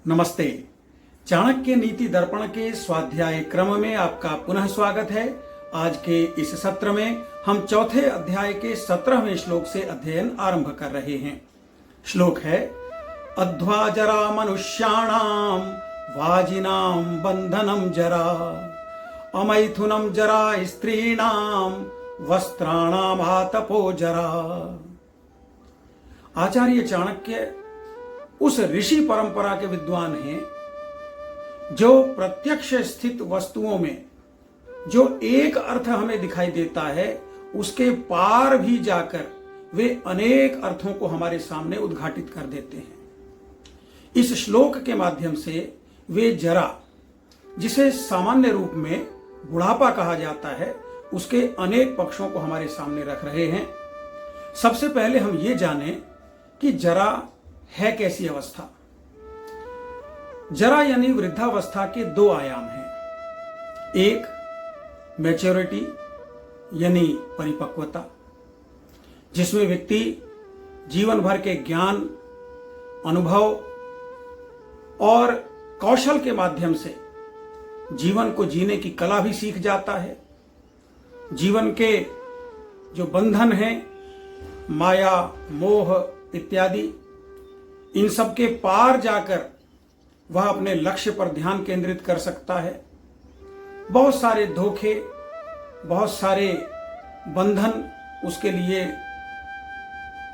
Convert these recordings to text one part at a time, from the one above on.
नमस्ते। चाणक्य नीति दर्पण के स्वाध्याय क्रम में आपका पुनः स्वागत है। आज के इस सत्र में हम चौथे अध्याय के 17वें श्लोक से अध्ययन आरंभ कर रहे हैं। श्लोक है अध्वा जरा मनुष्याणाम वाजिनाम बंधनम जरा अमैथुनम जरा स्त्रीणाम वस्त्राणाम आतपो जरा। आचार्य चाणक्य उस ऋषि परंपरा के विद्वान हैं जो प्रत्यक्ष स्थित वस्तुओं में जो एक अर्थ हमें दिखाई देता है उसके पार भी जाकर वे अनेक अर्थों को हमारे सामने उद्घाटित कर देते हैं। इस श्लोक के माध्यम से वे जरा, जिसे सामान्य रूप में बुढ़ापा कहा जाता है, उसके अनेक पक्षों को हमारे सामने रख रहे हैं। सबसे पहले हम ये जानें कि जरा है कैसी अवस्था। जरा यानी वृद्धावस्था के दो आयाम हैं। एक मैच्योरिटी यानी परिपक्वता, जिसमें व्यक्ति जीवन भर के ज्ञान, अनुभव और कौशल के माध्यम से जीवन को जीने की कला भी सीख जाता है। जीवन के जो बंधन हैं, माया, मोह इत्यादि, इन सब के पार जाकर वह अपने लक्ष्य पर ध्यान केंद्रित कर सकता है। बहुत सारे धोखे, बहुत सारे बंधन उसके लिए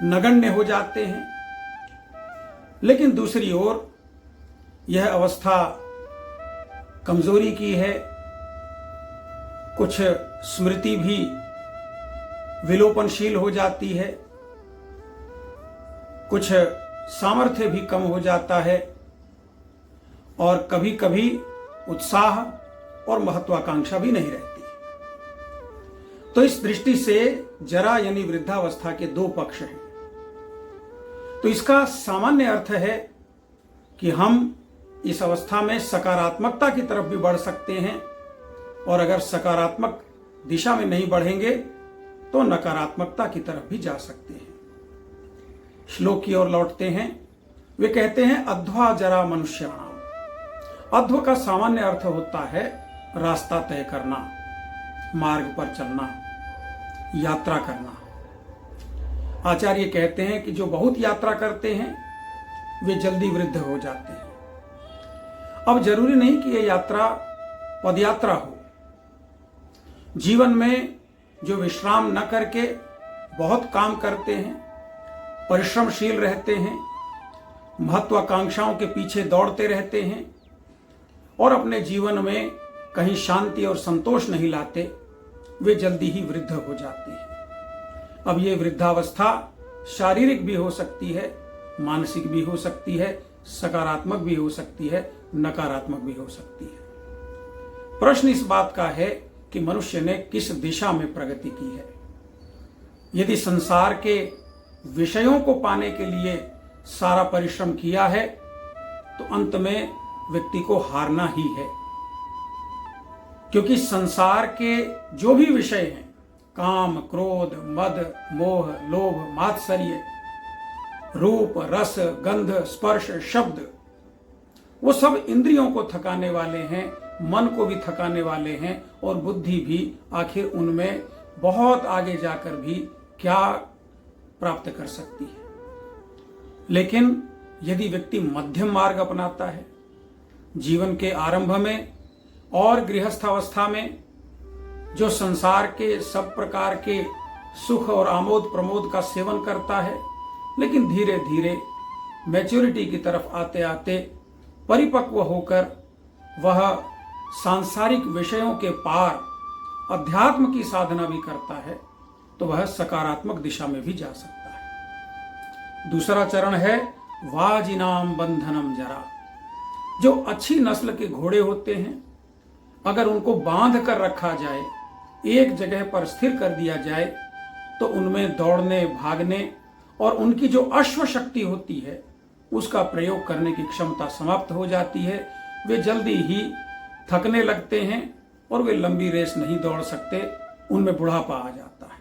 नगण्य हो जाते हैं। लेकिन दूसरी ओर यह अवस्था कमजोरी की है। कुछ स्मृति भी विलोपनशील हो जाती है, कुछ सामर्थ्य भी कम हो जाता है और कभी कभी उत्साह और महत्वाकांक्षा भी नहीं रहती। तो इस दृष्टि से जरा यानी वृद्धावस्था के दो पक्ष हैं। तो इसका सामान्य अर्थ है कि हम इस अवस्था में सकारात्मकता की तरफ भी बढ़ सकते हैं, और अगर सकारात्मक दिशा में नहीं बढ़ेंगे तो नकारात्मकता की तरफ भी जा सकते हैं। श्लोक की ओर लौटते हैं। वे कहते हैं अध्वा जरा मनुष्याणाम। अध्व का सामान्य अर्थ होता है रास्ता तय करना, मार्ग पर चलना, यात्रा करना। आचार्य कहते हैं कि जो बहुत यात्रा करते हैं वे जल्दी वृद्ध हो जाते हैं। अब जरूरी नहीं कि यह यात्रा पदयात्रा हो। जीवन में जो विश्राम न करके बहुत काम करते हैं, परिश्रमशील रहते हैं, महत्वाकांक्षाओं के पीछे दौड़ते रहते हैं और अपने जीवन में कहीं शांति और संतोष नहीं लाते, वे जल्दी ही वृद्ध हो जाते हैं। अब ये वृद्धावस्था शारीरिक भी हो सकती है, मानसिक भी हो सकती है, सकारात्मक भी हो सकती है, नकारात्मक भी हो सकती है। प्रश्न इस बात का है कि मनुष्य ने किस दिशा में प्रगति की है। यदि संसार के विषयों को पाने के लिए सारा परिश्रम किया है तो अंत में व्यक्ति को हारना ही है, क्योंकि संसार के जो भी विषय हैं, काम, क्रोध, मद, मोह, लोभ, मात्सर्य, रूप, रस, गंध, स्पर्श, शब्द, वो सब इंद्रियों को थकाने वाले हैं, मन को भी थकाने वाले हैं, और बुद्धि भी आखिर उनमें बहुत आगे जाकर भी क्या प्राप्त कर सकती है। लेकिन यदि व्यक्ति मध्यम मार्ग अपनाता है, जीवन के आरंभ में और गृहस्थावस्था में जो संसार के सब प्रकार के सुख और आमोद प्रमोद का सेवन करता है, लेकिन धीरे धीरे मैच्योरिटी की तरफ आते आते परिपक्व होकर वह सांसारिक विषयों के पार अध्यात्म की साधना भी करता है, तो वह सकारात्मक दिशा में भी जा सकता है। दूसरा चरण है वाजिनाम बंधनम जरा। जो अच्छी नस्ल के घोड़े होते हैं, अगर उनको बांध कर रखा जाए, एक जगह पर स्थिर कर दिया जाए, तो उनमें दौड़ने, भागने और उनकी जो अश्व शक्ति होती है उसका प्रयोग करने की क्षमता समाप्त हो जाती है। वे जल्दी ही थकने लगते हैं और वे लंबी रेस नहीं दौड़ सकते, उनमें बुढ़ापा आ जाता है।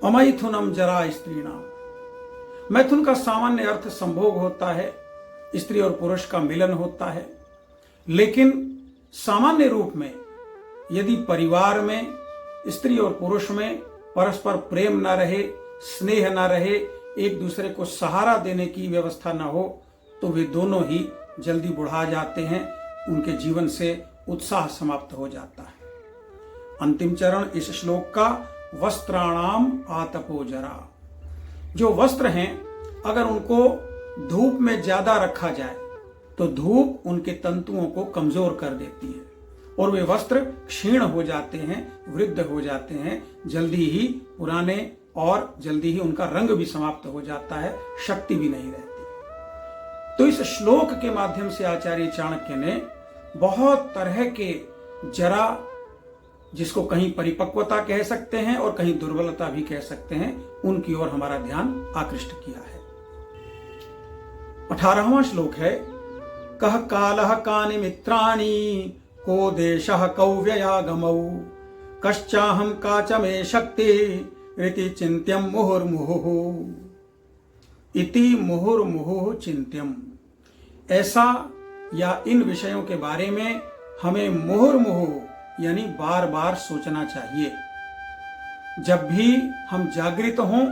अमैथुनम जरा स्त्रीणाम। मैथुन का सामान्य अर्थ संभोग होता है, स्त्री और पुरुष का मिलन होता है। लेकिन सामान्य रूप में यदि परिवार में स्त्री और पुरुष में परस्पर प्रेम न रहे, स्नेह न रहे, एक दूसरे को सहारा देने की व्यवस्था न हो, तो वे दोनों ही जल्दी बुढ़ा जाते हैं, उनके जीवन से उत्साह समाप्त हो जाता है। अंतिम चरण इस श्लोक का वस्त्राणाम आतपो जरा। जो वस्त्र हैं, अगर उनको धूप में ज्यादा रखा जाए तो धूप उनके तंतुओं को कमजोर कर देती है और वे वस्त्र क्षीण हो जाते हैं, वृद्ध हो जाते हैं, जल्दी ही पुराने, और जल्दी ही उनका रंग भी समाप्त हो जाता है, शक्ति भी नहीं रहती। तो इस श्लोक के माध्यम से आचार्य चाणक्य ने बहुत तरह के जरा, जिसको कहीं परिपक्वता कह सकते हैं और कहीं दुर्बलता भी कह सकते हैं, उनकी ओर हमारा ध्यान आकृष्ट किया है। 18वां श्लोक है, कह कालः कानि मित्राणि को देशः कौ व्ययागमौ कश्चाहं काच मे शक्ति इति चिन्त्यं मुहुर्मुहुः। इति मुहुर्मुहुः चिन्त्यम। ऐसा या इन विषयों के बारे में हमें मुहुर्मुहुः यानी बार बार सोचना चाहिए। जब भी हम जागृत हों,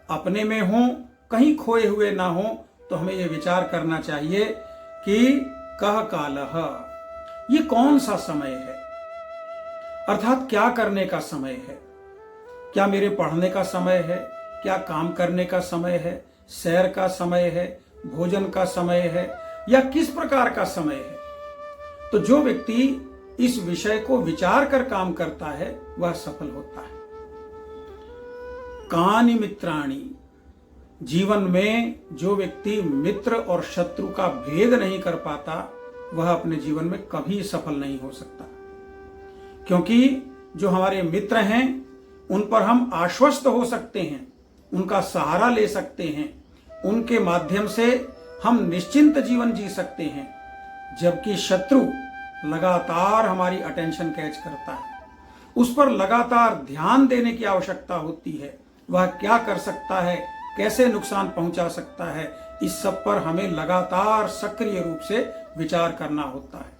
अपने में हों, कहीं खोए हुए ना हों, तो हमें यह विचार करना चाहिए कि कह कालः, ये कौन सा समय है, अर्थात क्या करने का समय है। क्या मेरे पढ़ने का समय है, क्या काम करने का समय है, सैर का समय है, भोजन का समय है, या किस प्रकार का समय है। तो जो व्यक्ति इस विषय को विचार कर काम करता है वह सफल होता है। कानि मित्राणि, जीवन में जो व्यक्ति मित्र और शत्रु का भेद नहीं कर पाता वह अपने जीवन में कभी सफल नहीं हो सकता। क्योंकि जो हमारे मित्र हैं उन पर हम आश्वस्त हो सकते हैं, उनका सहारा ले सकते हैं, उनके माध्यम से हम निश्चिंत जीवन जी सकते हैं। जबकि शत्रु लगातार हमारी अटेंशन कैच करता है, उस पर लगातार ध्यान देने की आवश्यकता होती है। वह क्या कर सकता है, कैसे नुकसान पहुंचा सकता है, इस सब पर हमें लगातार सक्रिय रूप से विचार करना होता है।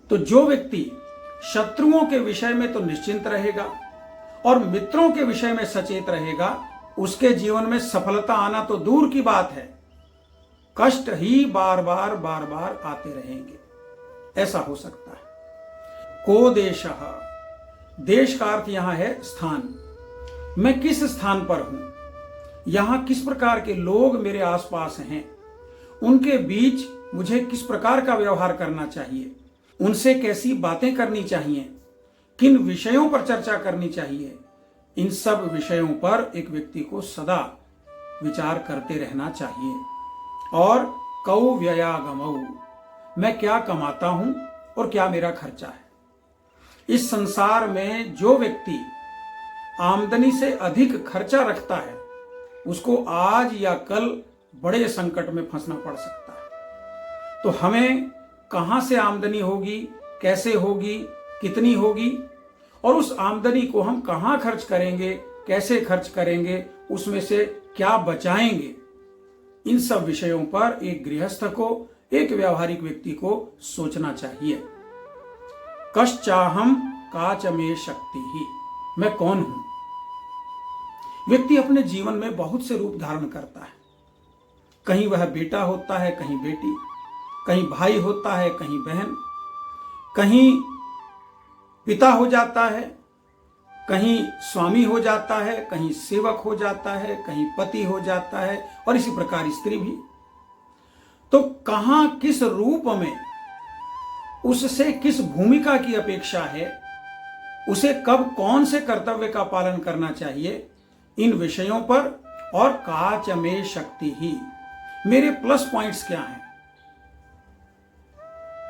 तो जो व्यक्ति शत्रुओं के विषय में तो निश्चिंत रहेगा और मित्रों के विषय में सचेत रहेगा, उसके जीवन में सफलता आना तो दूर की बात है, कष्ट ही बार बार आते रहेंगे। ऐसा हो सकता है। को देशः, देश का अर्थ यहां है स्थान। मैं किस स्थान पर हूं, यहां किस प्रकार के लोग मेरे आसपास हैं, उनके बीच मुझे किस प्रकार का व्यवहार करना चाहिए, उनसे कैसी बातें करनी चाहिए, किन विषयों पर चर्चा करनी चाहिए, इन सब विषयों पर एक व्यक्ति को सदा विचार करते रहना चाहिए। और कौ व्ययागमौ, मैं क्या कमाता हूं और क्या मेरा खर्चा है। इस संसार में जो व्यक्ति आमदनी से अधिक खर्चा रखता है उसको आज या कल बड़े संकट में फंसना पड़ सकता है। तो हमें कहां से आमदनी होगी, कैसे होगी, कितनी होगी, और उस आमदनी को हम कहां खर्च करेंगे, कैसे खर्च करेंगे, उसमें से क्या बचाएंगे, इन सब विषयों पर एक गृहस्थ को, एक व्यावहारिक व्यक्ति को सोचना चाहिए। कश्चाहम काच में शक्ति ही, मैं कौन हूं। व्यक्ति अपने जीवन में बहुत से रूप धारण करता है। कहीं वह बेटा होता है, कहीं बेटी, कहीं भाई होता है, कहीं बहन, कहीं पिता हो जाता है, कहीं स्वामी हो जाता है, कहीं सेवक हो जाता है, कहीं पति हो जाता है, और इसी प्रकार स्त्री भी। तो कहां किस रूप में उससे किस भूमिका की अपेक्षा है, उसे कब कौन से कर्तव्य का पालन करना चाहिए, इन विषयों पर, और काच में शक्ति ही, मेरे प्लस पॉइंट्स क्या हैं,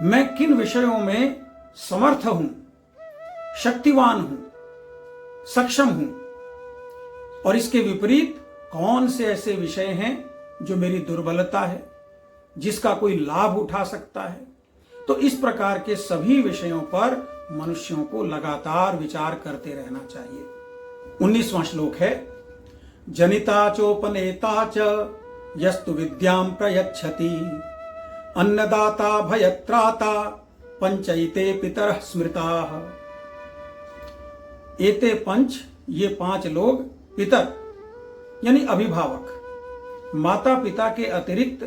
मैं किन विषयों में समर्थ हूं, शक्तिवान हूं, सक्षम हूं, और इसके विपरीत कौन से ऐसे विषय हैं जो मेरी दुर्बलता है, जिसका कोई लाभ उठा सकता है। तो इस प्रकार के सभी विषयों पर मनुष्यों को लगातार विचार करते रहना चाहिए। 19वां श्लोक है, जनिता चोपनेता च यस्तु विद्यां प्रयच्छति अन्नदाता भयत्राता पंचैते पितरः स्मृताः। एते पंच, ये 5 लोग, पितर यानी अभिभावक, माता पिता के अतिरिक्त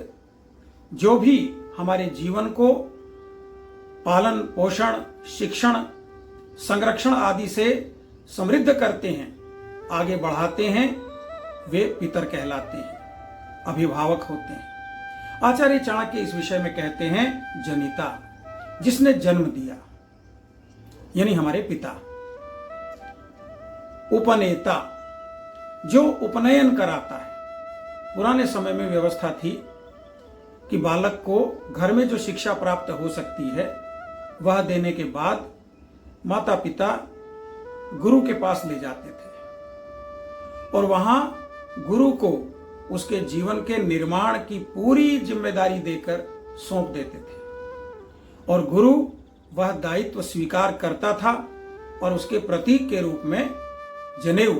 जो भी हमारे जीवन को पालन पोषण शिक्षण संरक्षण आदि से समृद्ध करते हैं, आगे बढ़ाते हैं, वे पितर कहलाते हैं, अभिभावक होते हैं। आचार्य चाणक्य इस विषय में कहते हैं जनिता, जिसने जन्म दिया यानी हमारे पिता। उपनेता, जो उपनयन कराता है। पुराने समय में व्यवस्था थी कि बालक को घर में जो शिक्षा प्राप्त हो सकती है वह देने के बाद माता पिता गुरु के पास ले जाते थे और वहां गुरु को उसके जीवन के निर्माण की पूरी जिम्मेदारी देकर सौंप देते थे और गुरु वह दायित्व स्वीकार करता था और उसके प्रतीक के रूप में जनेऊ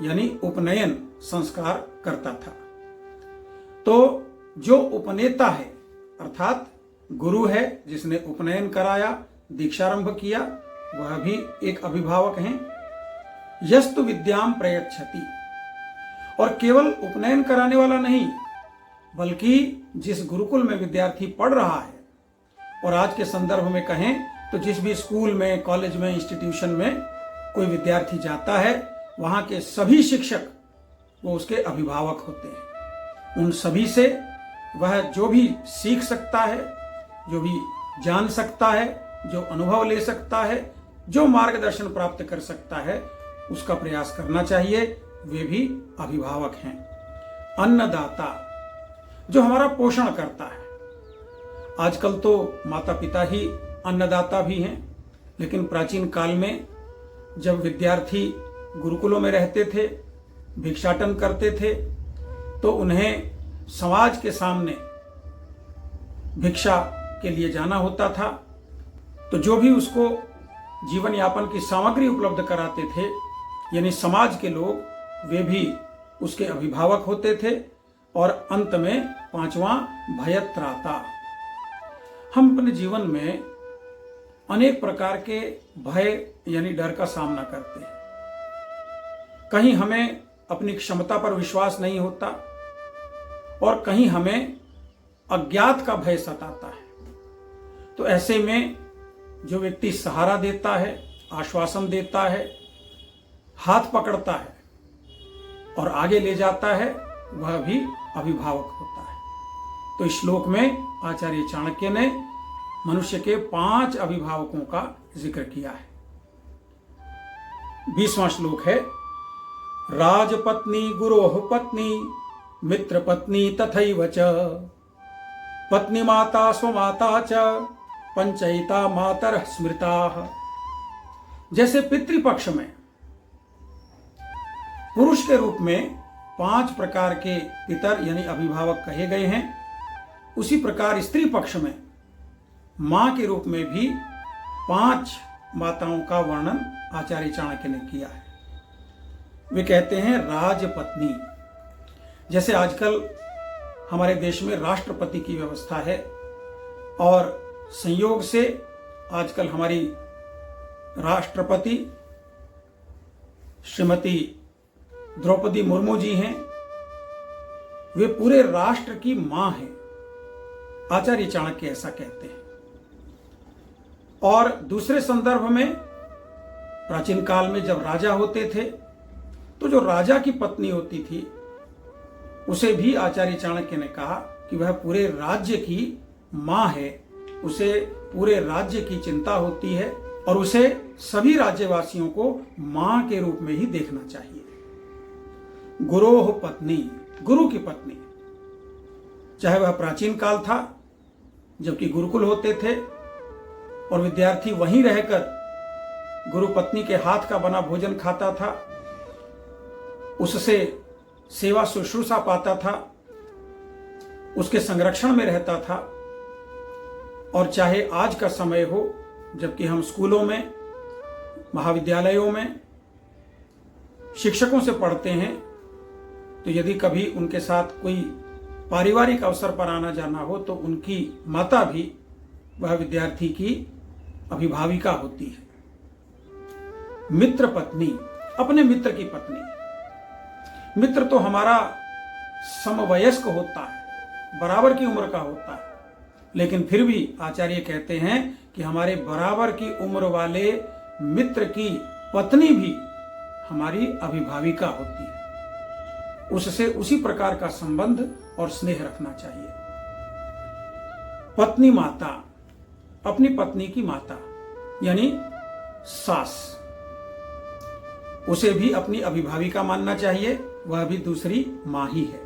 यानी उपनयन संस्कार करता था। तो जो उपनेता है अर्थात गुरु है, जिसने उपनयन कराया, दीक्षारंभ किया, वह भी एक अभिभावक हैं। यस्तु विद्याम प्रयच्छति, और केवल उपनयन कराने वाला नहीं बल्कि जिस गुरुकुल में विद्यार्थी पढ़ रहा है, और आज के संदर्भ में कहें तो जिस भी स्कूल में कॉलेज में इंस्टीट्यूशन में कोई विद्यार्थी जाता है, वहां के सभी शिक्षक वो उसके अभिभावक होते हैं। उन सभी से वह जो भी सीख सकता है, जो भी जान सकता है, जो अनुभव ले सकता है, जो मार्गदर्शन प्राप्त कर सकता है, उसका प्रयास करना चाहिए। वे भी अभिभावक हैं। अन्नदाता, जो हमारा पोषण करता है। आजकल तो माता पिता ही अन्नदाता भी हैं, लेकिन प्राचीन काल में जब विद्यार्थी गुरुकुलों में रहते थे, भिक्षाटन करते थे, तो उन्हें समाज के सामने भिक्षा के लिए जाना होता था। तो जो भी उसको जीवन यापन की सामग्री उपलब्ध कराते थे यानी समाज के लोग, वे भी उसके अभिभावक होते थे। और अंत में 5वां भयत्राता। हम अपने जीवन में अनेक प्रकार के भय यानी डर का सामना करते हैं। कहीं हमें अपनी क्षमता पर विश्वास नहीं होता और कहीं हमें अज्ञात का भय सताता है। तो ऐसे में जो व्यक्ति सहारा देता है, आश्वासन देता है, हाथ पकड़ता है और आगे ले जाता है, वह भी अभिभावक होता है। तो इस श्लोक में आचार्य चाणक्य ने मनुष्य के 5 अभिभावकों का जिक्र किया है। 20वां श्लोक है, राजपत्नी गुरोः पत्नी मित्र पत्नी तथैव च पत्नी माता स्वमाता च पंचैता मातरः स्मृताः। जैसे पितृपक्ष में पुरुष के रूप में 5 प्रकार के पितर यानी अभिभावक कहे गए हैं, उसी प्रकार स्त्री पक्ष में मां के रूप में भी 5 माताओं का वर्णन आचार्य चाणक्य ने किया है। वे कहते हैं राजपत्नी। जैसे आजकल हमारे देश में राष्ट्रपति की व्यवस्था है और संयोग से आजकल हमारी राष्ट्रपति श्रीमती द्रौपदी मुर्मू जी हैं। वे पूरे राष्ट्र की मां हैं, आचार्य चाणक्य ऐसा कहते हैं। और दूसरे संदर्भ में प्राचीन काल में जब राजा होते थे तो जो राजा की पत्नी होती थी उसे भी आचार्य चाणक्य ने कहा कि वह पूरे राज्य की मां है, उसे पूरे राज्य की चिंता होती है और उसे सभी राज्यवासियों को मां के रूप में ही देखना चाहिए। गुरोः पत्नी, गुरु की पत्नी, चाहे वह प्राचीन काल था जबकि गुरुकुल होते थे और विद्यार्थी वहीं रहकर गुरु पत्नी के हाथ का बना भोजन खाता था, उससे सेवा शुश्रूषा पाता था, उसके संरक्षण में रहता था। और चाहे आज का समय हो जबकि हम स्कूलों में महाविद्यालयों में शिक्षकों से पढ़ते हैं, तो यदि कभी उनके साथ कोई पारिवारिक अवसर पर आना जाना हो तो उनकी माता भी वह विद्यार्थी की अभिभाविका होती है। मित्र पत्नी, अपने मित्र की पत्नी। मित्र तो हमारा समवयस्क होता है, बराबर की उम्र का होता है, लेकिन फिर भी आचार्य कहते हैं कि हमारे बराबर की उम्र वाले मित्र की पत्नी भी हमारी अभिभाविका होती है। उससे उसी प्रकार का संबंध और स्नेह रखना चाहिए। पत्नी माता, अपनी पत्नी की माता यानी सास, उसे भी अपनी अभिभाविका मानना चाहिए, वह भी दूसरी मां ही है।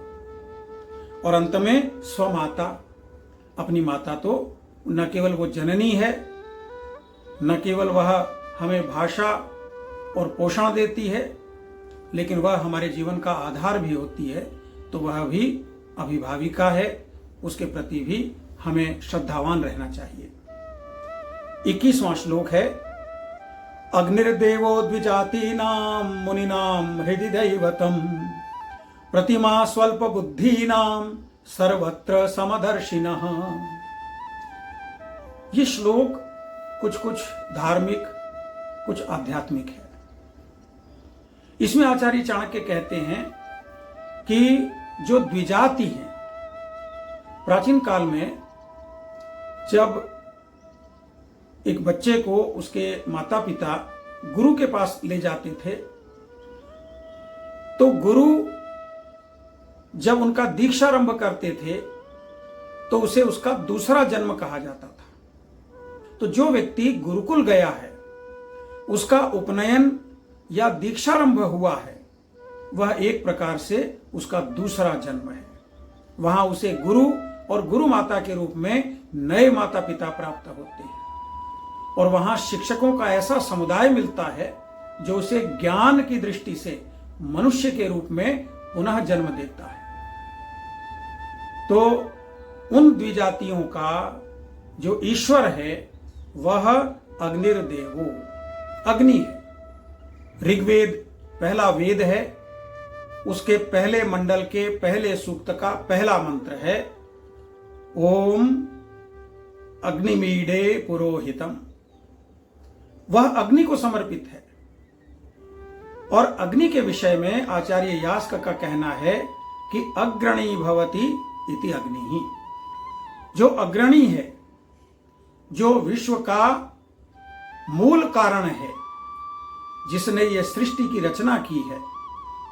और अंत में स्वमाता, अपनी माता तो न केवल वो जननी है, न केवल वह हमें भाषा और पोषण देती है, लेकिन वह हमारे जीवन का आधार भी होती है, तो वह भी अभिभाविका है, उसके प्रति भी हमें श्रद्धावान रहना चाहिए। 21वां श्लोक है, अग्निर्देवो द्विजातीनां मुनीनां हृदि दैवतम् प्रतिमा स्वल्प बुद्धीनां सर्वत्र समदर्शिनः। ये श्लोक कुछ धार्मिक, कुछ आध्यात्मिक है। इसमें आचार्य चाणक्य कहते हैं कि जो द्विजाति हैं, प्राचीन काल में जब एक बच्चे को उसके माता पिता गुरु के पास ले जाते थे, तो गुरु जब उनका दीक्षारंभ करते थे तो उसे उसका दूसरा जन्म कहा जाता था। तो जो व्यक्ति गुरुकुल गया है, उसका उपनयन या दीक्षारंभ हुआ है, वह एक प्रकार से उसका दूसरा जन्म है। वहां उसे गुरु और गुरु माता के रूप में नए माता पिता प्राप्त होते हैं, और वहां शिक्षकों का ऐसा समुदाय मिलता है जो उसे ज्ञान की दृष्टि से मनुष्य के रूप में पुनः जन्म देता है। तो उन द्विजातियों का जो ईश्वर है वह अग्निर्देवो, अग्नि है। ऋग्वेद पहला वेद है, उसके पहले मंडल के पहले सूक्त का पहला मंत्र है, ओम अग्निमीडे पुरोहितम। वह अग्नि को समर्पित है। और अग्नि के विषय में आचार्य यास्क का कहना है कि अग्रणी भवति इति अग्नि। जो अग्रणी है, जो विश्व का मूल कारण है, जिसने ये सृष्टि की रचना की है,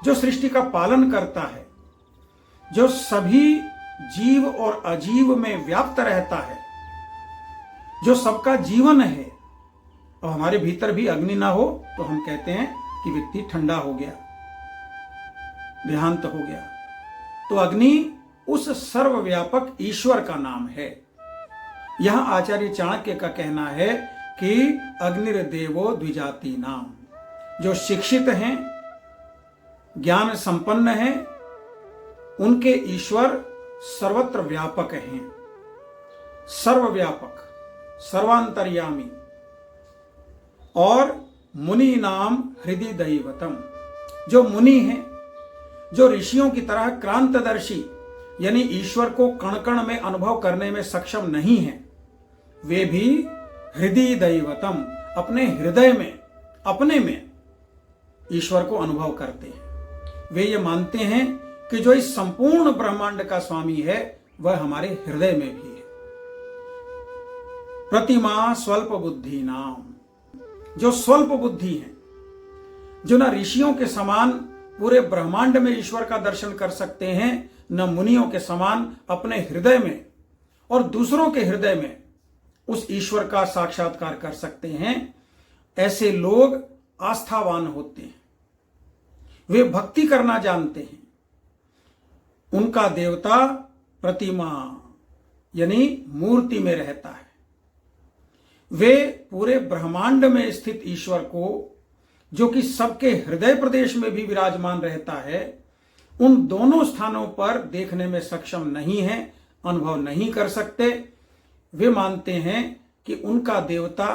जो सृष्टि का पालन करता है, जो सभी जीव और अजीव में व्याप्त रहता है, जो सबका जीवन है। अब हमारे भीतर भी अग्नि ना हो तो हम कहते हैं कि व्यक्ति ठंडा हो गया, देहांत हो गया। तो अग्नि उस सर्वव्यापक ईश्वर का नाम है। यहां आचार्य चाणक्य का कहना है कि अग्निर्देवो द्विजाति नाम, जो शिक्षित हैं, ज्ञान संपन्न हैं, उनके ईश्वर सर्वत्र व्यापक हैं, सर्वव्यापक, सर्वांतर्यामी। और मुनि नाम हृदय दैवतम, जो मुनि हैं, जो ऋषियों की तरह क्रांतदर्शी यानी ईश्वर को कण कण में अनुभव करने में सक्षम नहीं हैं, वे भी हृदय दैवतम, अपने हृदय में, अपने में ईश्वर को अनुभव करते हैं। वे ये मानते हैं कि जो इस संपूर्ण ब्रह्मांड का स्वामी है वह हमारे हृदय में भी है। प्रतिमा स्वल्प बुद्धि नाम, जो स्वल्प बुद्धि हैं, जो न ऋषियों के समान पूरे ब्रह्मांड में ईश्वर का दर्शन कर सकते हैं, न मुनियों के समान अपने हृदय में और दूसरों के हृदय में उस ईश्वर का साक्षात्कार कर सकते हैं, ऐसे लोग आस्थावान होते हैं। वे भक्ति करना जानते हैं। उनका देवता प्रतिमा यानी मूर्ति में रहता है। वे पूरे ब्रह्मांड में स्थित ईश्वर को, जो कि सबके हृदय प्रदेश में भी विराजमान रहता है, उन दोनों स्थानों पर देखने में सक्षम नहीं है, अनुभव नहीं कर सकते। वे मानते हैं कि उनका देवता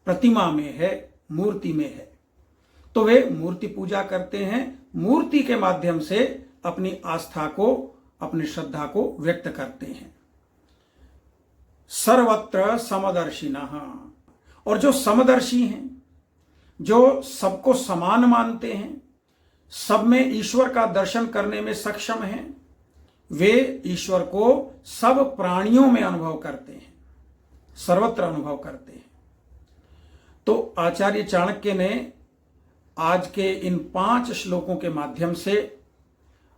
प्रतिमा में है, मूर्ति में है। तो वे मूर्ति पूजा करते हैं, मूर्ति के माध्यम से अपनी आस्था को अपनी श्रद्धा को व्यक्त करते हैं। सर्वत्र समदर्शिनः, और जो समदर्शी हैं, जो सबको समान मानते हैं, सब में ईश्वर का दर्शन करने में सक्षम हैं, वे ईश्वर को सब प्राणियों में अनुभव करते हैं, सर्वत्र अनुभव करते हैं। तो आचार्य चाणक्य ने आज के इन 5 श्लोकों के माध्यम से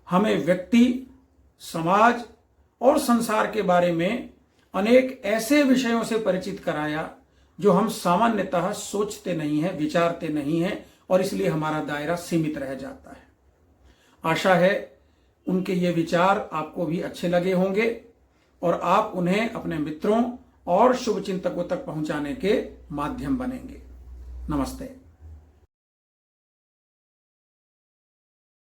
हमें व्यक्ति, समाज और संसार के बारे में अनेक ऐसे विषयों से परिचित कराया जो हम सामान्यतः सोचते नहीं हैं, विचारते नहीं हैं, और इसलिए हमारा दायरा सीमित रह जाता है। आशा है उनके ये विचार आपको भी अच्छे लगे होंगे और आप उन्हें अपने मित्रों और शुभचिंतकों तक पहुंचाने के माध्यम बनेंगे। नमस्ते।